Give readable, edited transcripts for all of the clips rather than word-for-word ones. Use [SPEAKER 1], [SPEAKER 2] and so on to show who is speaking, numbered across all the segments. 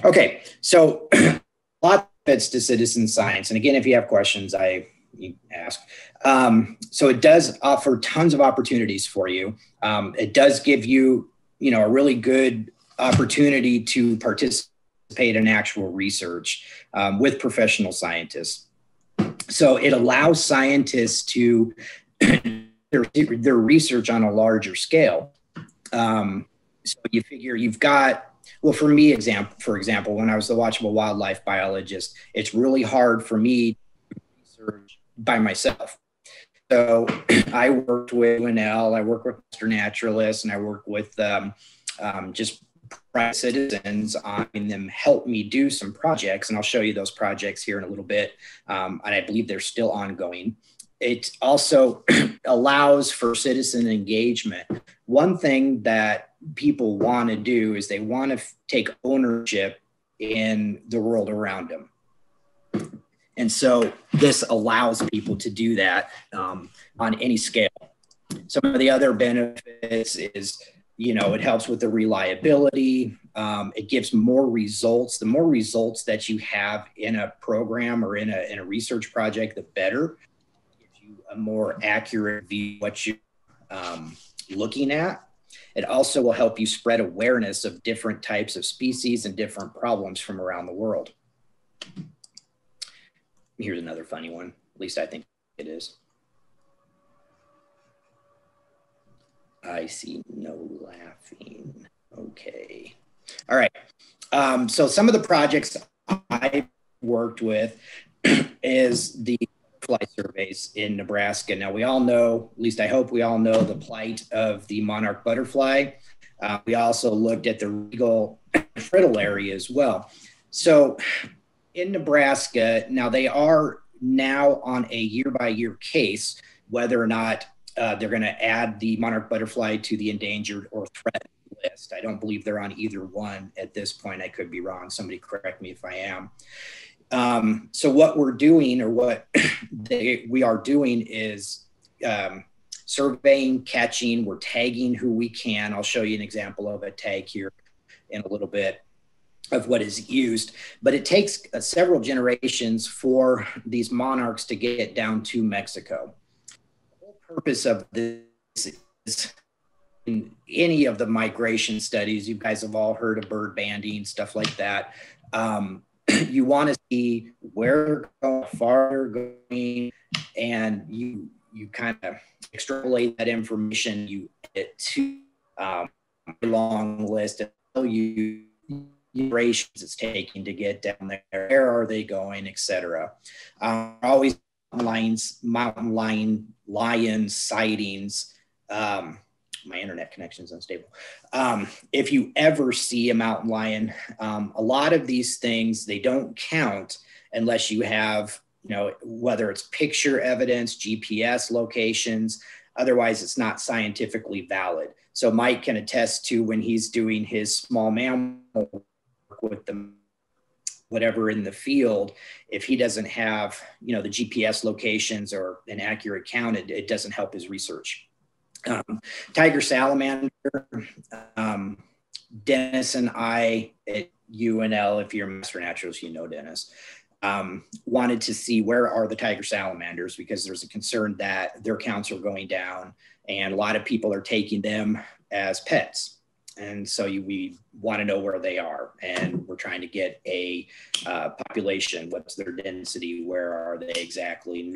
[SPEAKER 1] Okay, so a lot of benefits to citizen science. And again, if you have questions, you ask. So it does offer tons of opportunities for you. It does give you, a really good opportunity to participate in actual research with professional scientists. So it allows scientists to their research on a larger scale. So you figure you've got, well, for me, for example, when I was the Watchable Wildlife biologist, it's really hard for me to research by myself. So I worked with UNL, I work with Naturalist, and I work with just private citizens on them help me do some projects. And I'll show you those projects here in a little bit. And I believe they're still ongoing. It also allows for citizen engagement. One thing that people want to do is they want to take ownership in the world around them. And so this allows people to do that on any scale. Some of the other benefits is, it helps with the reliability. It gives more results. The more results that you have in a program or in a research project, the better. It gives you a more accurate view of what you're looking at. It also will help you spread awareness of different types of species and different problems from around the world. Here's another funny one. At least I think it is. I see no laughing. Okay. All right. So some of the projects I worked with is the fly surveys in Nebraska. Now we all know, at least I hope we all know, the plight of the monarch butterfly. We also looked at the regal frittle area as well. So in Nebraska, now they are now on a year-by-year case, whether or not they're going to add the monarch butterfly to the endangered or threatened list. I don't believe they're on either one at this point. I could be wrong. Somebody correct me if I am. So what we're doing, or what we are doing, is surveying, catching, we're tagging who we can. I'll show you an example of a tag here in a little bit of what is used, but it takes several generations for these monarchs to get down to Mexico. The whole purpose of this is, in any of the migration studies, you guys have all heard of bird banding, stuff like that. You want to see where they're going, how far they're going, and you kind of extrapolate that information. You get to a long list and tell you durations it's taking to get down there, where are they going, etc. Always mountain lion sightings. My internet connection is unstable. If you ever see a mountain lion, a lot of these things, they don't count unless you have, whether it's picture evidence, GPS locations. Otherwise, it's not scientifically valid. So Mike can attest to, when he's doing his small mammal work with them, whatever in the field, if he doesn't have, the GPS locations or an accurate count, it doesn't help his research. Tiger salamander, Dennis and I at UNL, if you're a master naturalist, Dennis, wanted to see where are the tiger salamanders, because there's a concern that their counts are going down and a lot of people are taking them as pets. And so we want to know where they are, and we're trying to get a population. What's their density? Where are they exactly?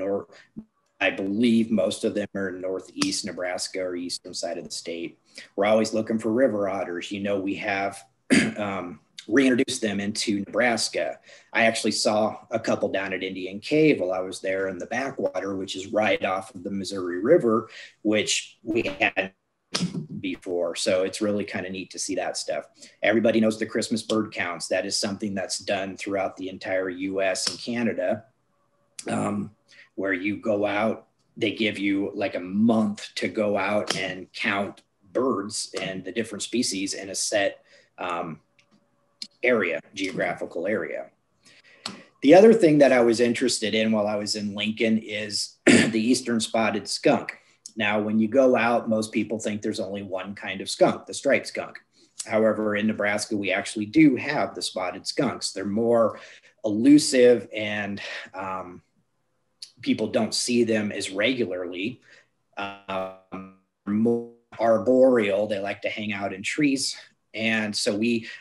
[SPEAKER 1] I believe most of them are in northeast Nebraska or eastern side of the state. We're always looking for river otters. We have reintroduced them into Nebraska. I actually saw a couple down at Indian Cave while I was there in the backwater, which is right off of the Missouri River, which we had before. So it's really kind of neat to see that stuff. Everybody knows the Christmas bird counts. That is something that's done throughout the entire US and Canada, where you go out, they give you like a month to go out and count birds and the different species in a set geographical area. The other thing that I was interested in while I was in Lincoln is the eastern spotted skunk. Now, when you go out, most people think there's only one kind of skunk, the striped skunk. However, in Nebraska, we actually do have the spotted skunks. They're more elusive, and people don't see them as regularly. More arboreal. They like to hang out in trees. And so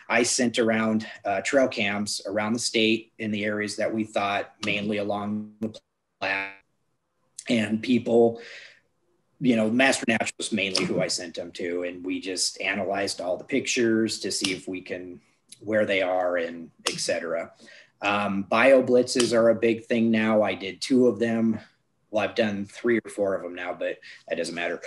[SPEAKER 1] I sent around trail cams around the state in the areas that we thought, mainly along the Platte. And people, Master Naturalist mainly who I sent them to. And we just analyzed all the pictures to see if we can, where they are and et cetera. Bio blitzes are a big thing now. I did 2 of them. Well, I've done 3 or 4 of them now, but that doesn't matter.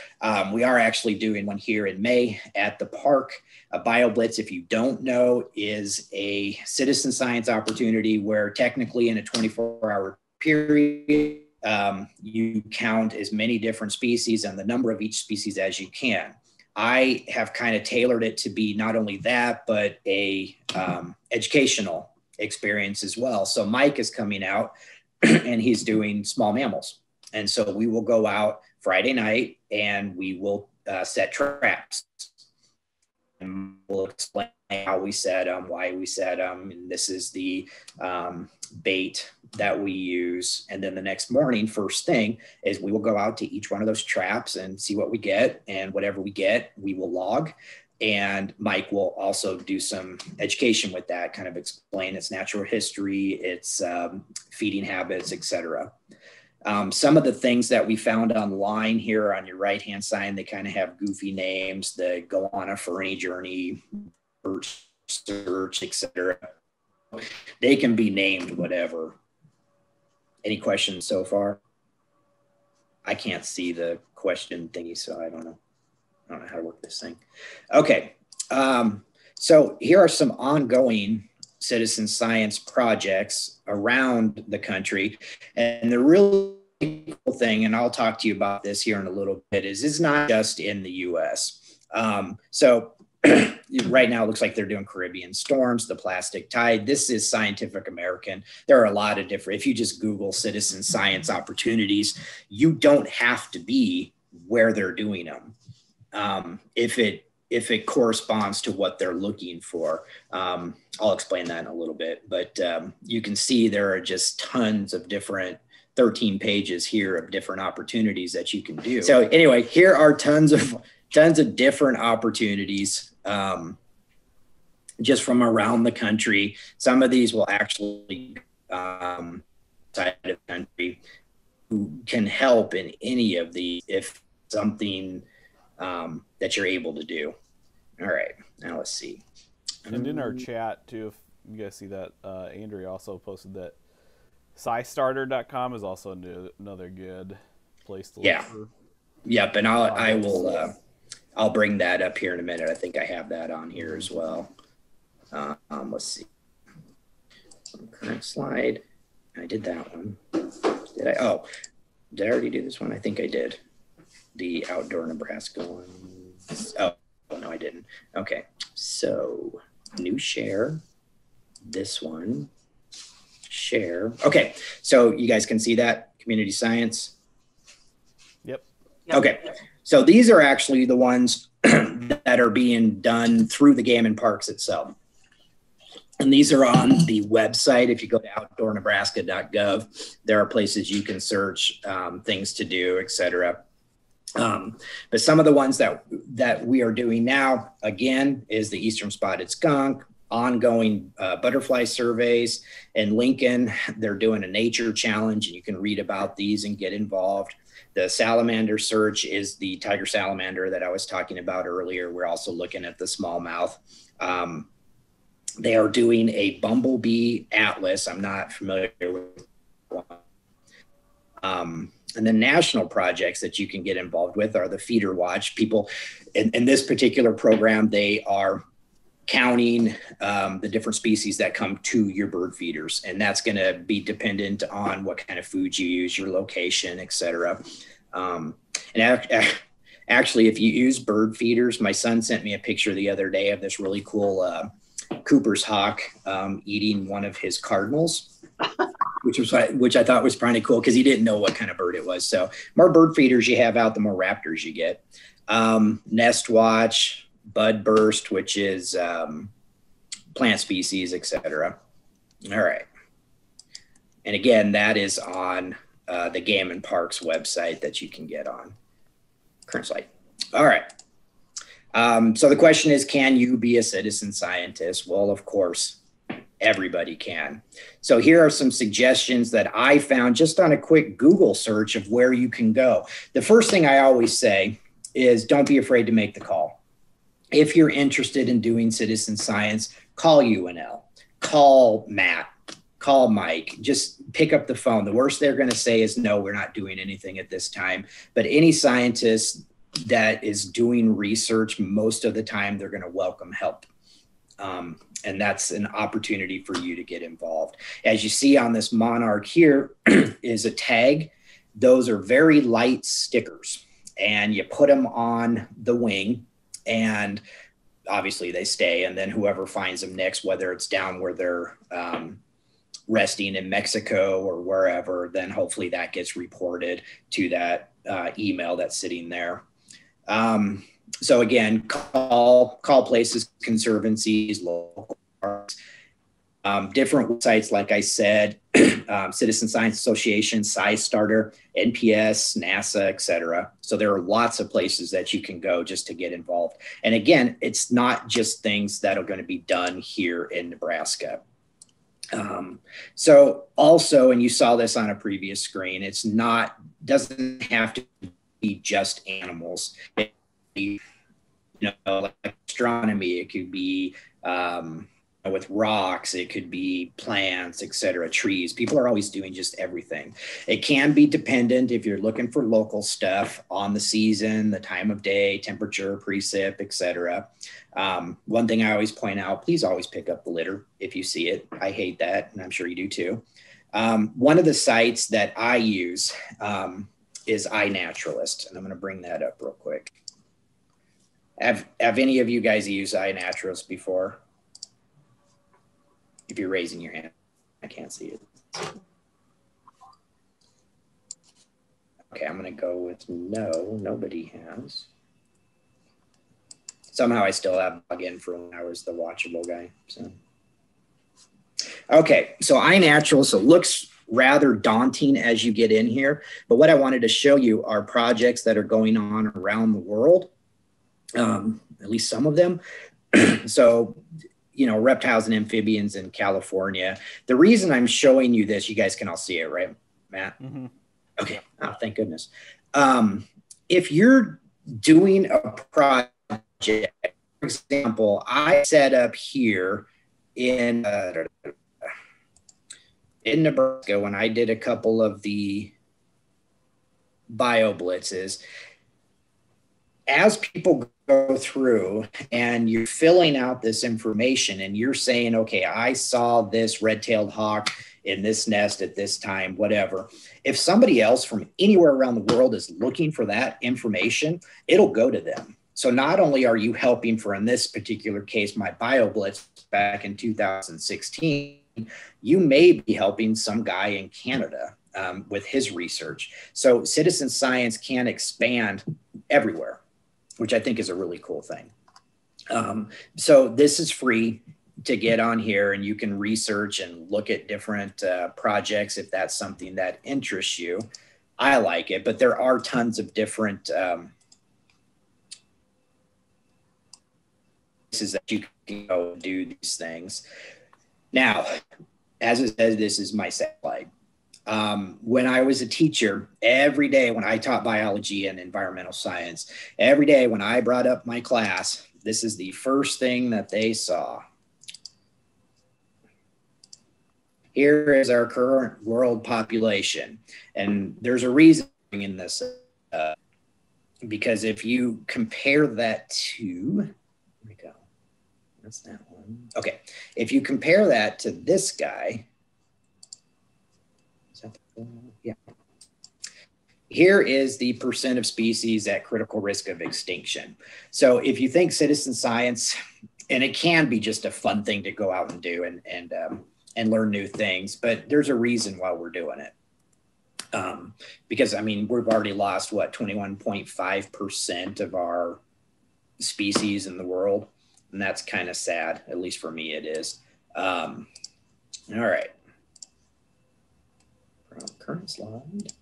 [SPEAKER 1] We are actually doing one here in May at the park. A Bio Blitz, if you don't know, is a citizen science opportunity where technically in a 24-hour period, you count as many different species and the number of each species as you can. I have kind of tailored it to be not only that, but a educational experience as well. So Mike is coming out and he's doing small mammals. And so we will go out Friday night and we will set traps. And we'll explain how we set them, why we set them. And this is the bait that we use. And then the next morning, first thing is we will go out to each one of those traps and see what we get. And whatever we get, we will log. And Mike will also do some education with that, kind of explain its natural history, its feeding habits, et cetera. Some of the things that we found online here on your right-hand side, they kind of have goofy names. They go on a Fernie journey, search, et cetera. They can be named whatever. Any questions so far? I can't see the question thingy, so I don't know how to work this thing. Okay, so here are some ongoing citizen science projects around the country. And the really cool thing, and I'll talk to you about this here in a little bit, is it's not just in the US. So right now it looks like they're doing Caribbean storms, the plastic tide. This is Scientific American. There are a lot of different, if you just Google citizen science opportunities, you don't have to be where they're doing them. If it corresponds to what they're looking for. I'll explain that in a little bit, but you can see there are just tons of different 13 pages here of different opportunities that you can do. So anyway, here are tons of different opportunities just from around the country. Some of these will actually outside of the country who can help in any of these if something that you're able to do. All right, now let's see.
[SPEAKER 2] And in our chat too, if you guys see that, Andrea also posted that SciStarter.com is also another good place to look for. Yep, and
[SPEAKER 1] I'll bring that up here in a minute. I think I have that on here as well. Let's see. Current slide. I did that one. Did I? Oh, did I already do this one? I think I did. The Outdoor Nebraska one. Oh, no, I didn't. Okay, so new share. This one. Share. Okay, so you guys can see that community science.
[SPEAKER 2] Yep.
[SPEAKER 1] Okay, so these are actually the ones that are being done through the game and parks itself. And these are on the website. If you go to outdoornebraska.gov, there are places you can search things to do, et cetera. But some of the ones that we are doing now, again, is the Eastern Spotted Skunk, ongoing butterfly surveys. In Lincoln, they're doing a nature challenge, and you can read about these and get involved. The salamander search is the tiger salamander that I was talking about earlier. We're also looking at the smallmouth. They are doing a bumblebee atlas. I'm not familiar with one. And the national projects that you can get involved with are the feeder watch. People in this particular program, they are counting the different species that come to your bird feeders. And that's going to be dependent on what kind of food you use, your location, et cetera. Actually, if you use bird feeders, my son sent me a picture the other day of this really cool Cooper's hawk eating one of his cardinals, which I thought was pretty cool because he didn't know what kind of bird it was. So more bird feeders you have out, the more raptors you get. Nest watch, bud burst, which is plant species, etc. All right. And again, that is on the Game and Parks website that you can get on current site. All right. So the question is, can you be a citizen scientist? Well, of course, everybody can. So here are some suggestions that I found just on a quick Google search of where you can go. The first thing I always say is don't be afraid to make the call. If you're interested in doing citizen science, call UNL, call Matt, call Mike, just pick up the phone. The worst they're going to say is, no, we're not doing anything at this time. But any scientist that is doing research, most of the time, they're going to welcome help. And that's an opportunity for you to get involved. As you see on this monarch here is a tag. Those are very light stickers, and you put them on the wing, and obviously they stay. And then whoever finds them next, whether it's down where they're resting in Mexico or wherever, then hopefully that gets reported to that email that's sitting there. So again, call places, conservancies, local parks, different websites, like I said, Citizen Science Association, SciStarter, NPS, NASA, etc. So there are lots of places that you can go just to get involved. And again, it's not just things that are going to be done here in Nebraska. So also, and you saw this on a previous screen, doesn't have to be just animals. It could be, like astronomy, it could be with rocks, it could be plants, etc., trees. People are always doing just everything. It can be dependent if you're looking for local stuff on the season, the time of day, temperature, precip, etc. One thing I always point out, please always pick up the litter if you see it. I hate that, and I'm sure you do too. One of the sites that I use is iNaturalist, and I'm going to bring that up real quick. Have any of you guys used iNaturalist before? If you're raising your hand, I can't see it. Okay, I'm going to go with no, nobody has. Somehow I still have login for when I was the watchable guy. So, okay, so iNaturalist, it looks rather daunting as you get in here, but what I wanted to show you are projects that are going on around the world, at least some of them. So, reptiles and amphibians in California. The reason I'm showing you this, you guys can all see it, right, Matt? Mm-hmm. Okay. Oh, thank goodness. If you're doing a project, for example, I set up here in Nebraska when I did a couple of the bio blitzes. As people go through and you're filling out this information and you're saying, okay, I saw this red-tailed hawk in this nest at this time, whatever. If somebody else from anywhere around the world is looking for that information, it'll go to them. So not only are you helping for, in this particular case, my bio blitz back in 2016, you may be helping some guy in Canada with his research. So citizen science can expand everywhere, which I think is a really cool thing. So this is free to get on here, and you can research and look at different projects if that's something that interests you. I like it, but there are tons of different places that you can go do these things. Now, as it says, this is my slide. When I was a teacher, every day when I taught biology and environmental science, every day when I brought up my class, this is the first thing that they saw. Here is our current world population. And there's a reason in this, because if you compare that to, where'd we go? That's that one. Okay. If you compare that to this guy, yeah. Here is the percent of species at critical risk of extinction. So if you think citizen science, and it can be just a fun thing to go out and do and learn new things, but there's a reason why we're doing it. Because I mean, we've already lost what, 21.5% of our species in the world. And that's kind of sad. At least for me, it is. All right. From current slide.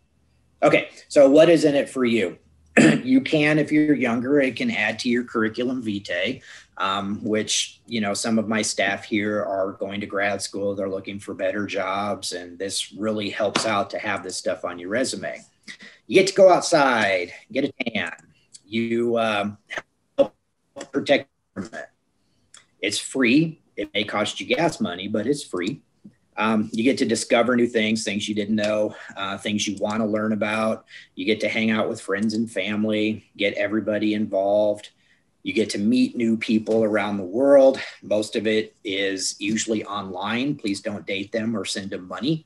[SPEAKER 1] Okay, so what is in it for you? You can, if you're younger, it can add to your curriculum vitae, which, you know, some of my staff here are going to grad school. They're looking for better jobs, and this really helps out to have this stuff on your resume. You get to go outside, get a tan. You help protect the environment. It's free. It may cost you gas money, but it's free. You get to discover new things you didn't know, things you want to learn about. You get to hang out with friends and family, get everybody involved. You get to meet new people around the world. Most of it is usually online. Please don't date them or send them money.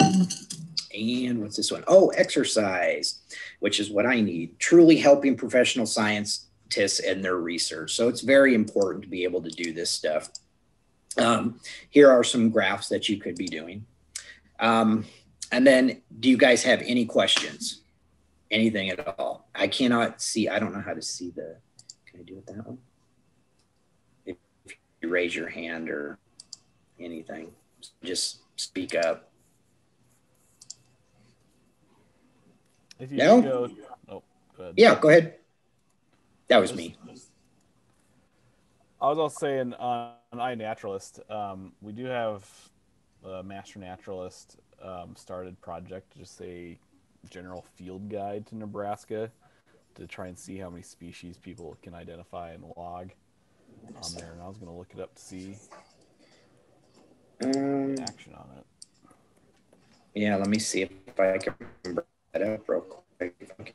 [SPEAKER 1] And what's this one? Oh, exercise, which is what I need. Truly helping professional scientists in their research. So it's very important to be able to do this stuff. Here are some graphs that you could be doing. And then do you guys have any questions? Anything at all? I cannot see. I don't know how to see the, can I do it that one? If you raise your hand or anything, just speak up.
[SPEAKER 2] If you
[SPEAKER 1] no?
[SPEAKER 2] Go, oh, go ahead.
[SPEAKER 1] Yeah, go ahead. That was me.
[SPEAKER 2] I was also saying on Inaturalist, we do have a Master Naturalist started project, just a general field guide to Nebraska to try and see how many species people can identify and log on there. And I was going to look it up to see action on it.
[SPEAKER 1] Yeah, let me see if I can remember that up real quick.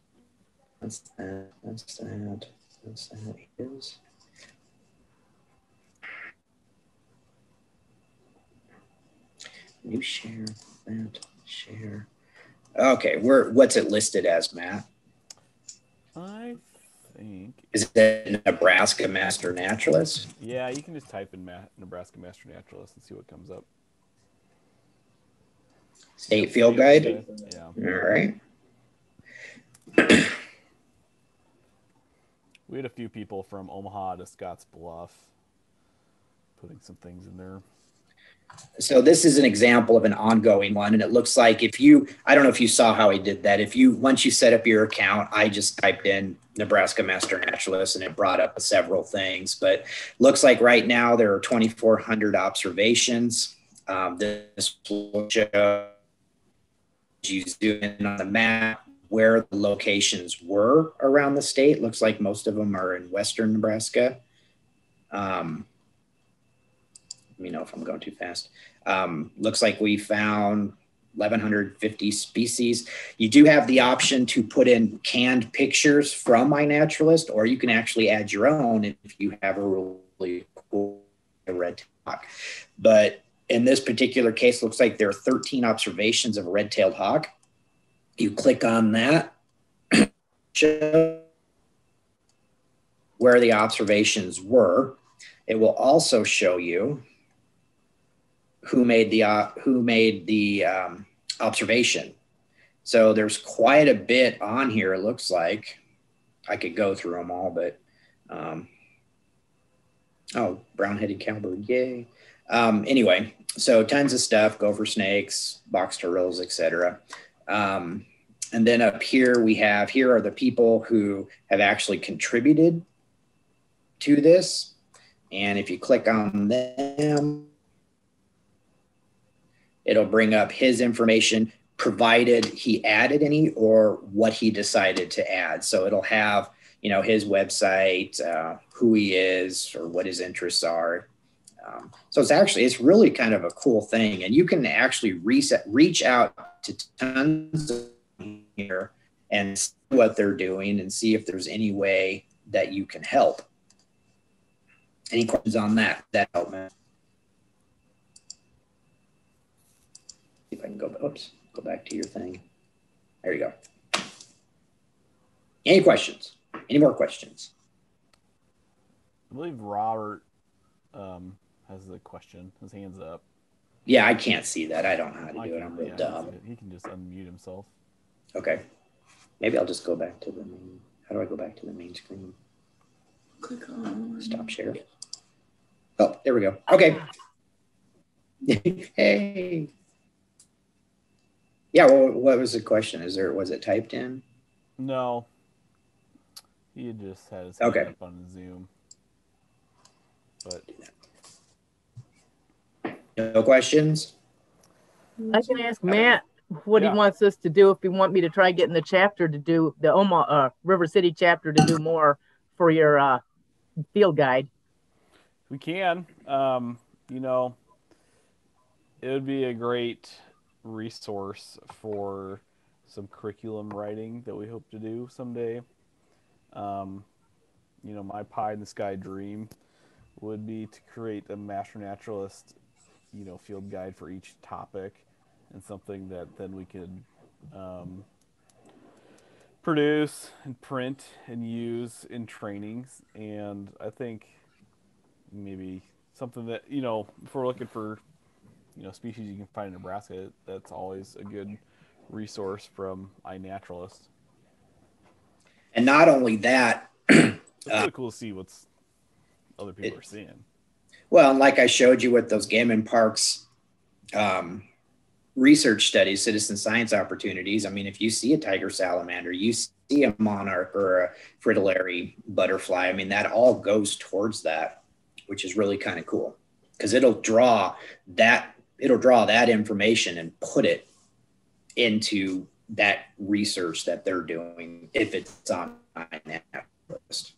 [SPEAKER 1] That's that. That's that. That's that. Is. New share, that, share. Okay, what's it listed as, Matt?
[SPEAKER 2] I think.
[SPEAKER 1] Is it Nebraska Master Naturalist?
[SPEAKER 2] Yeah, you can just type in Nebraska Master Naturalist and see what comes up.
[SPEAKER 1] State Field Guide?
[SPEAKER 2] Yeah.
[SPEAKER 1] All right.
[SPEAKER 2] We had a few people from Omaha to Scotts Bluff putting some things in there.
[SPEAKER 1] So this is an example of an ongoing one. And it looks like if you, I don't know if you saw how I did that. If you, once you set up your account, I just typed in Nebraska Master Naturalist and it brought up several things, but looks like right now there are 2,400 observations. This will show you zoom in on the map where the locations were around the state. Looks like most of them are in Western Nebraska. Let me know if I'm going too fast. Looks like we found 1,150 species. You do have the option to put in canned pictures from iNaturalist, or you can actually add your own if you have a really cool red hawk. But in this particular case, looks like there are 13 observations of a red-tailed hawk. You click on that, show where the observations were. It will also show you who made the observation. So there's quite a bit on here. It looks like I could go through them all, but oh, brown-headed cowbird, yay! Anyway, so tons of stuff: gopher snakes, box turtles, etc. And then up here we have, here are the people who have actually contributed to this. And if you click on them, it'll bring up his information, provided he added any or what he decided to add. So it'll have, you know, his website, who he is, or what his interests are. So it's really kind of a cool thing. And you can actually reach out to tons of here and see what they're doing and see if there's any way that you can help. Any questions on that? That help, man? See if I can go, oops, go back to your thing. There you go. Any questions? Any more questions?
[SPEAKER 2] I believe Robert has the question. His hand's up.
[SPEAKER 1] Yeah, I can't see that. I don't know how to do it. I'm real dumb.
[SPEAKER 2] He can just unmute himself.
[SPEAKER 1] Okay. Maybe I'll just go back to the main. How do I go back to the main screen?
[SPEAKER 3] Click on
[SPEAKER 1] stop share. Oh, there we go. Okay. Hey. Yeah, well, what was the question? Was it typed in?
[SPEAKER 2] No. He just had his
[SPEAKER 1] Okay.
[SPEAKER 2] hand up on Zoom. But
[SPEAKER 1] no questions?
[SPEAKER 4] I can ask Matt what he wants us to do, if he want me to try getting the chapter to do the River City chapter to do more for your field guide.
[SPEAKER 2] We can. You know, it would be a great resource for some curriculum writing that we hope to do someday. You know, my pie in the sky dream would be to create a Master Naturalist, you know, field guide for each topic, and something that then we could produce and print and use in trainings. And I think maybe something that, you know, if we're looking for, you know, species you can find in Nebraska, that's always a good resource from iNaturalist.
[SPEAKER 1] And not only that,
[SPEAKER 2] it's really cool to see what's other people are seeing.
[SPEAKER 1] Well, and like I showed you with those Gammon Parks research studies, citizen science opportunities. I mean, if you see a tiger salamander, you see a monarch or a fritillary butterfly, I mean, that all goes towards that, which is really kind of cool, because it'll draw that information and put it into that research that they're doing if it's on iNaturalist.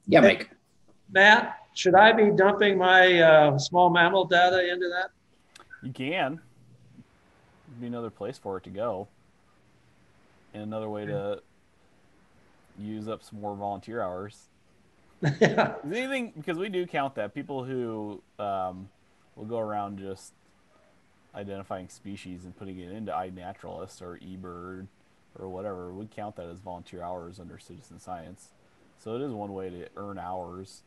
[SPEAKER 1] Yeah, Mike.
[SPEAKER 5] Matt, should I be dumping my small mammal data into that?
[SPEAKER 2] You can. It'd be another place for it to go. And another way to use up some more volunteer hours.
[SPEAKER 5] Yeah.
[SPEAKER 2] Anything, because we do count that. People who will go around just identifying species and putting it into iNaturalist or eBird or whatever, we count that as volunteer hours under citizen science. So it is one way to earn hours.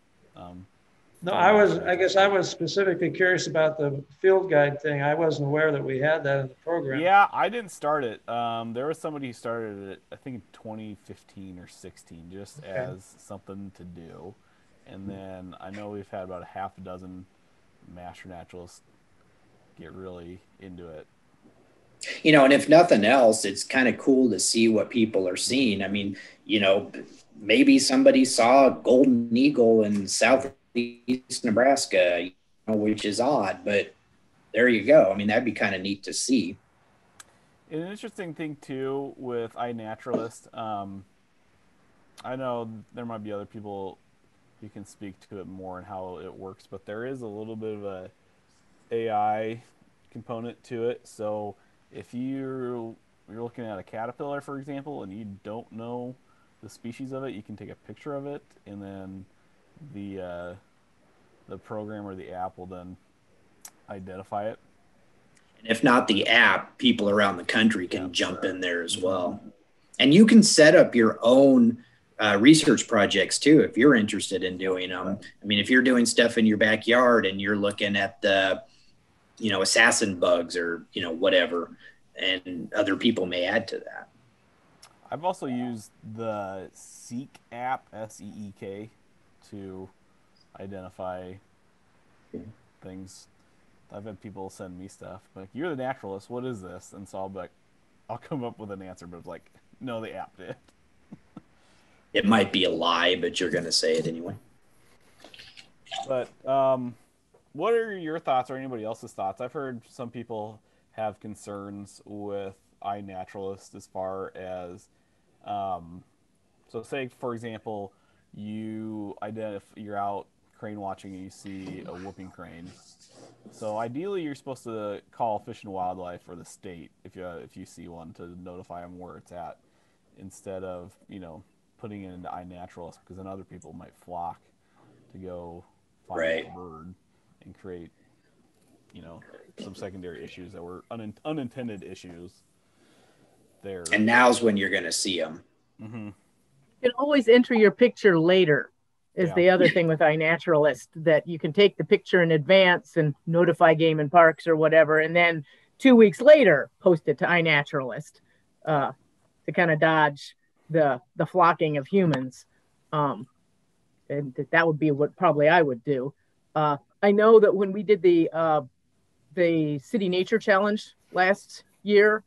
[SPEAKER 5] No, I guess I was specifically curious about the field guide thing. I wasn't aware that we had that in the program.
[SPEAKER 2] Yeah, I didn't start it. There was somebody who started it, I think in 2015 or 16, just as something to do. And then I know we've had about a half a dozen Master Naturalists get really into it.
[SPEAKER 1] You know, and if nothing else, it's kind of cool to see what people are seeing. I mean, you know, maybe somebody saw a golden eagle in southeast Nebraska, you know, which is odd, but there you go. I mean, that'd be kind of neat to see.
[SPEAKER 2] An interesting thing too with iNaturalist, I know there might be other people who can speak to it more and how it works, but there is a little bit of a AI component to it. So if you're looking at a caterpillar, for example, and you don't know the species of it, you can take a picture of it, and then the program or the app will then identify it.
[SPEAKER 1] And if not the app, people around the country can jump in there as well. And you can set up your own research projects too, if you're interested in doing them. I mean, if you're doing stuff in your backyard and you're looking at the, you know, assassin bugs or, you know, whatever, and other people may add to that.
[SPEAKER 2] I've also used the Seek app, SEEK, to identify things. I've had people send me stuff like, "You're the naturalist. What is this?" And so I'll be like, I'll come up with an answer, but it's like, no, the app did.
[SPEAKER 1] It might be a lie, but you're going to say it anyway.
[SPEAKER 2] But what are your thoughts or anybody else's thoughts? I've heard some people have concerns with iNaturalist as far as, so say, for example, you're out crane watching and you see a whooping crane. So ideally, you're supposed to call Fish and Wildlife or the state if you see one to notify them where it's at, instead of, you know, putting it into iNaturalist, because then other people might flock to go find a bird and create, you know, some secondary issues that were unintended issues there.
[SPEAKER 1] And now's when you're going to see them.
[SPEAKER 2] Mm-hmm.
[SPEAKER 4] You can always enter your picture later is the other thing with iNaturalist, that you can take the picture in advance and notify Game and Parks or whatever, and then 2 weeks later post it to iNaturalist to kind of dodge the flocking of humans. And that would be what probably I would do. I know that when we did the City Nature Challenge last year,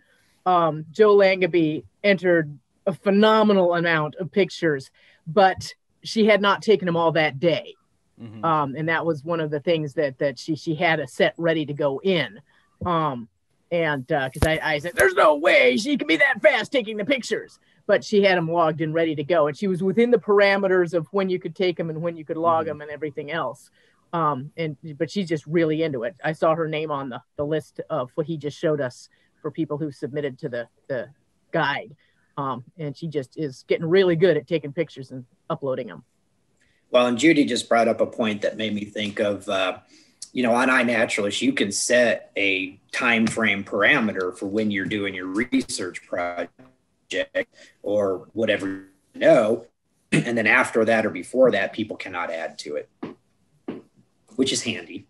[SPEAKER 4] Joe Langaby entered a phenomenal amount of pictures, but she had not taken them all that day. Mm-hmm. And that was one of the things that she had a set ready to go in. And because I said, there's no way she can be that fast taking the pictures. But she had them logged and ready to go. And she was within the parameters of when you could take them and when you could log them and everything else. But she's just really into it. I saw her name on the list of what he just showed us for people who submitted to the guide. And she just is getting really good at taking pictures and uploading them.
[SPEAKER 1] Well, and Judy just brought up a point that made me think of, on iNaturalist, you can set a time frame parameter for when you're doing your research project or whatever, and then after that or before that, people cannot add to it, which is handy.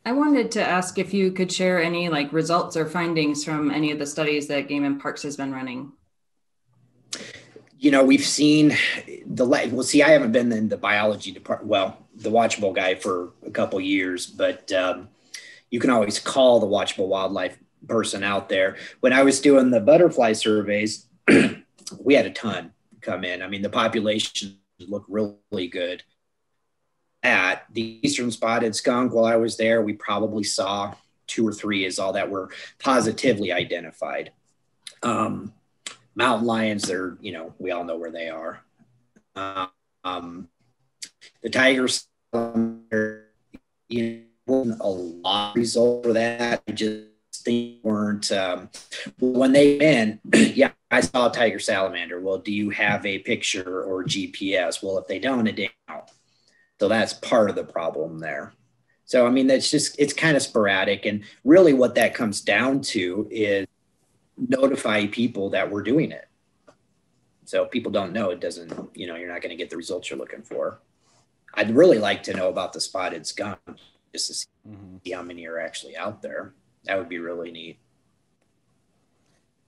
[SPEAKER 6] I wanted to ask if you could share any results or findings from any of the studies that Game and Parks has been running.
[SPEAKER 1] We've seen I haven't been in the biology department, the Watchable guy for a couple years, but you can always call the Watchable Wildlife person out there. When I was doing the butterfly surveys, we had a ton come in. I mean, the population looked really good. At the Eastern Spotted Skunk, while I was there, we probably saw 2 or 3 is all that were positively identified. Mountain lions, they're, we all know where they are. The tigers, wasn't a lot of result for that. I just think weren't, when they went, yeah, I saw a tiger salamander. Well, do you have a picture or GPS? Well, if they don't, it didn't count. So that's part of the problem there. So, I mean, it's kind of sporadic. And really what that comes down to is notify people that we're doing it. So if people don't know, it doesn't, you're not going to get the results you're looking for. I'd really like to know about the spotted skunk just to see how many are actually out there. That would be really neat.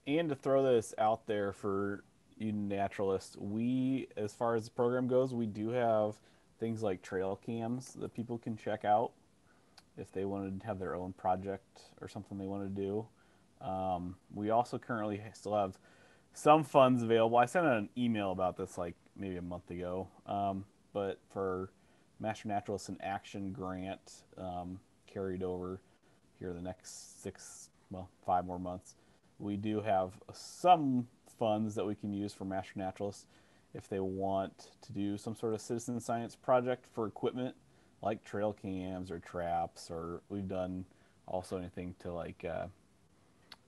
[SPEAKER 2] And to throw this out there for you naturalists, as far as the program goes, we do have things like trail cams that people can check out if they wanted to have their own project or something they want to do. We also currently still have some funds available. I sent out an email about this maybe a month ago, but for Master Naturalist in Action grant carried over here the next 5 more months, we do have some funds that we can use for Master Naturalists if they want to do some sort of citizen science project for equipment like trail cams or traps, or we've done also anything to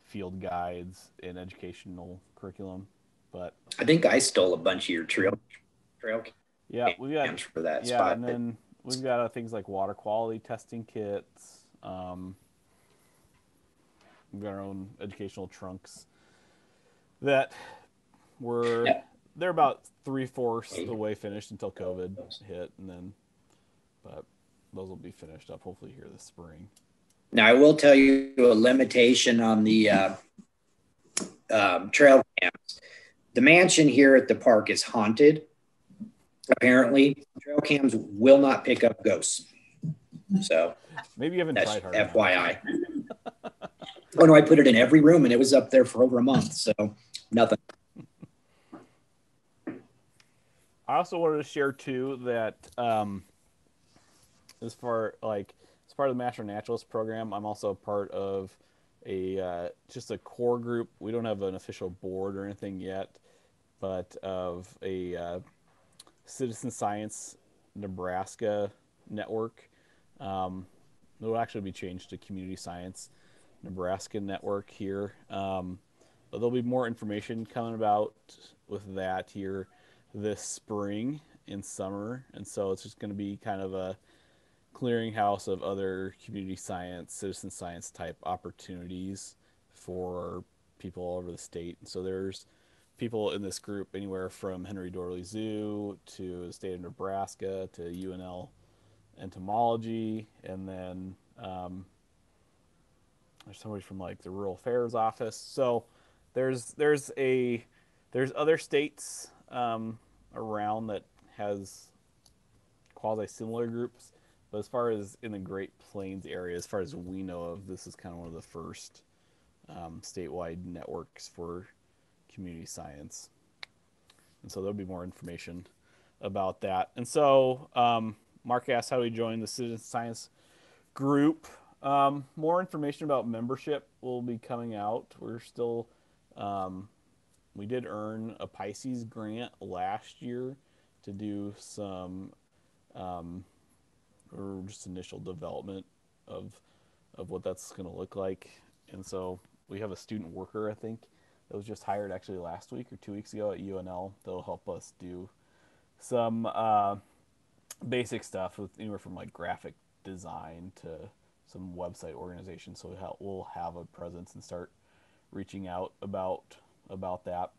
[SPEAKER 2] field guides and educational curriculum. But
[SPEAKER 1] I think I stole a bunch of your trail
[SPEAKER 2] we got
[SPEAKER 1] for that
[SPEAKER 2] yeah,
[SPEAKER 1] spot.
[SPEAKER 2] and then we've got things like water quality testing kits. We've got our own educational trunks that they're about 3/4 the way finished until COVID hit, but those will be finished up hopefully here this spring.
[SPEAKER 1] Now, I will tell you a limitation on the trail cams. The mansion here at the park is haunted. Apparently, trail cams will not pick up ghosts. So
[SPEAKER 2] maybe you haven't
[SPEAKER 1] that's
[SPEAKER 2] tried hard
[SPEAKER 1] FYI. Oh no, I put it in every room and it was up there for over a month. So nothing.
[SPEAKER 2] I also wanted to share too that as part of the Master Naturalist program, I'm also part of just a core group. We don't have an official board or anything yet, but of a Citizen Science Nebraska network. It will actually be changed to Community Science Nebraska network here. But there'll be more information coming about with that here this spring and summer. And so it's just going to be kind of a clearinghouse of other community science, citizen science type opportunities for people all over the state. And so there's people in this group anywhere from Henry Doorly Zoo to the state of Nebraska to UNL entomology, and then there's somebody from the rural affairs office. So there's other states around that has quasi similar groups, but as far as in the Great Plains area, as far as we know of, this is kind of one of the first statewide networks for community science. And so there'll be more information about that. And so Mark asked how do we join the citizen science group. More information about membership will be coming out. We're still, we did earn a Pisces grant last year to do some or just initial development of what that's going to look like. And so we have a student worker, I think, that was just hired actually last week or 2 weeks ago at UNL. They'll help us do some basic stuff with anywhere from like graphic design to some website organization. So we'll have a presence and start reaching out about that.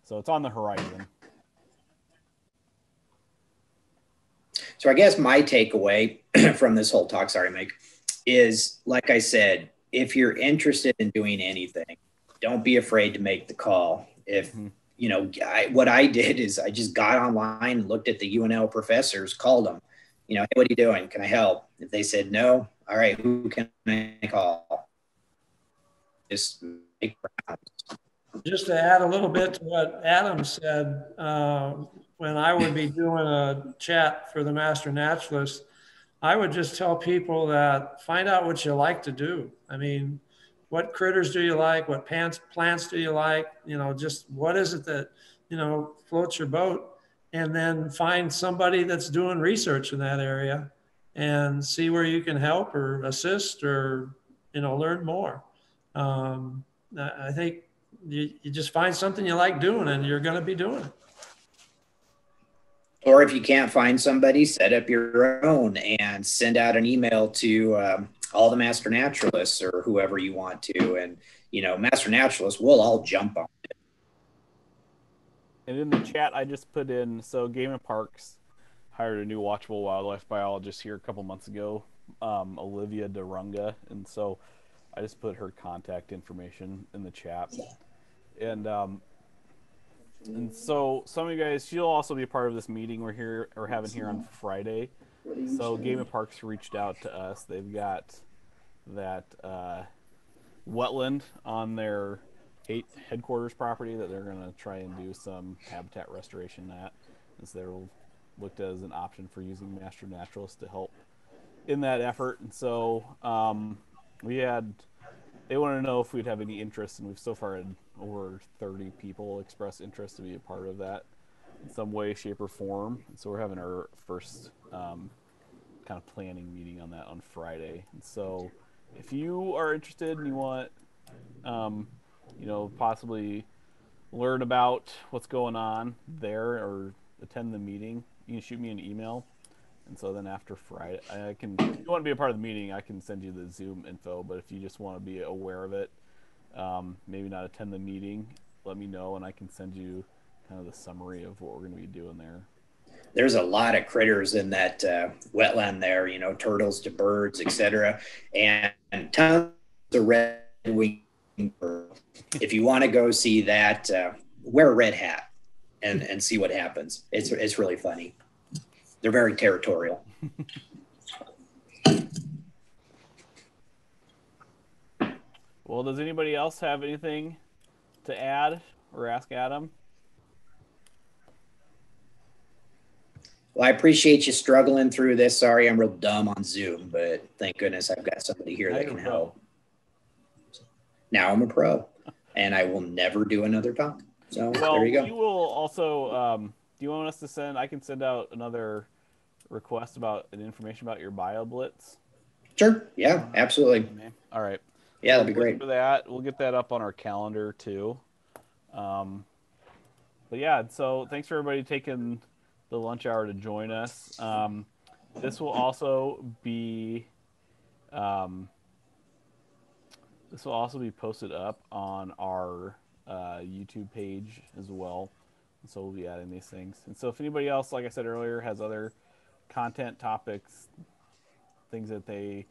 [SPEAKER 2] So it's on the horizon.
[SPEAKER 1] So I guess my takeaway from this whole talk, sorry, Mike, is like I said, if you're interested in doing anything, don't be afraid to make the call. If, you know, what I did is I just got online and looked at the UNL professors, called them, you know, hey, what are you doing? Can I help? If they said no, all right, who can I call? Just make rounds.
[SPEAKER 5] Just to add a little bit to what Adam said, when I would be doing a chat for the Master Naturalist, I would just tell people that find out what you like to do. I mean, what critters do you like? What plants do you like? You know, just what is it that, you know, floats your boat? And then find somebody that's doing research in that area and see where you can help or assist or, you know, learn more. I think you just find something you like doing and you're going to be doing it.
[SPEAKER 1] Or if you can't find somebody, set up your own and send out an email to all the Master Naturalists or whoever you want to. And, you know, Master Naturalists, we'll all jump on it.
[SPEAKER 2] And in the chat, I just put in, so Game and Parks hired a new watchable wildlife biologist here a couple months ago, Olivia DeRunga. And so I just put her contact information in the chat. And so some of you guys, she'll also be a part of this meeting we're having here on Friday. So Game and Parks reached out to us. They've got that wetland on their headquarters property that they're going to try and do some habitat restoration at. And so they're looked at as an option for using Master Naturalists to help in that effort. And so they wanted to know if we'd have any interest, and we've so far had over 30 people express interest to be a part of that in some way, shape, or form. And so we're having our first kind of planning meeting on that on Friday. And so if you are interested and you want, you know, possibly learn about what's going on there or attend the meeting, you can shoot me an email. And so then after Friday, if you want to be a part of the meeting, I can send you the Zoom info. But if you just want to be aware of it, maybe not attend the meeting, let me know, and I can send you kind of the summary of what we're going to be doing there.
[SPEAKER 1] There's a lot of critters in that wetland there, you know, turtles to birds, etc. And tons of red-winged birds. If you want to go see that, wear a red hat and see what happens. It's really funny. They're very territorial.
[SPEAKER 2] Well, does anybody else have anything to add or ask Adam?
[SPEAKER 1] Well, I appreciate you struggling through this. Sorry, I'm real dumb on Zoom, but thank goodness I've got somebody here that can help. Now I'm a pro, and I will never do another talk. So there you go.
[SPEAKER 2] You will also, do you want us to send, I can send out another request about an information about your bio blitz?
[SPEAKER 1] Sure. Yeah, absolutely.
[SPEAKER 2] All right.
[SPEAKER 1] Yeah, that'd be great.
[SPEAKER 2] For that, we'll get that up on our calendar too. But yeah, so thanks for everybody taking the lunch hour to join us. This will also be posted up on our YouTube page as well. And so we'll be adding these things. And so if anybody else, like I said earlier, has other content topics, things that they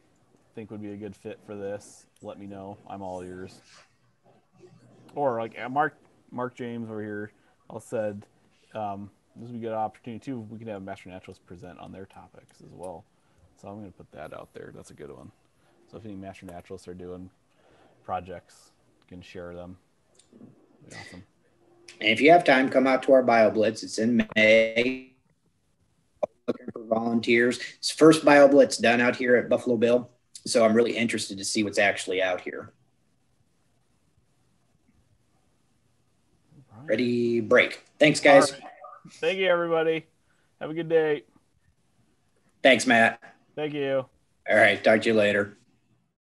[SPEAKER 2] think would be a good fit for this, let me know. I'm all ears. or like Mark James over here all said, this would be a good opportunity too. We can have master naturalists present on their topics as well. So I'm going to put that out there. That's a good one. So if any master naturalists are doing projects, you can share them. That'd be awesome.
[SPEAKER 1] And if you have time, come out to our BioBlitz. It's in May. Looking for volunteers. It's the first BioBlitz done out here at Buffalo Bill. So I'm really interested to see what's actually out here. Right. Ready, break. Thanks, guys.
[SPEAKER 2] Right. Thank you, everybody. Have a good day.
[SPEAKER 1] Thanks, Matt.
[SPEAKER 2] Thank you.
[SPEAKER 1] All right. Talk to you later.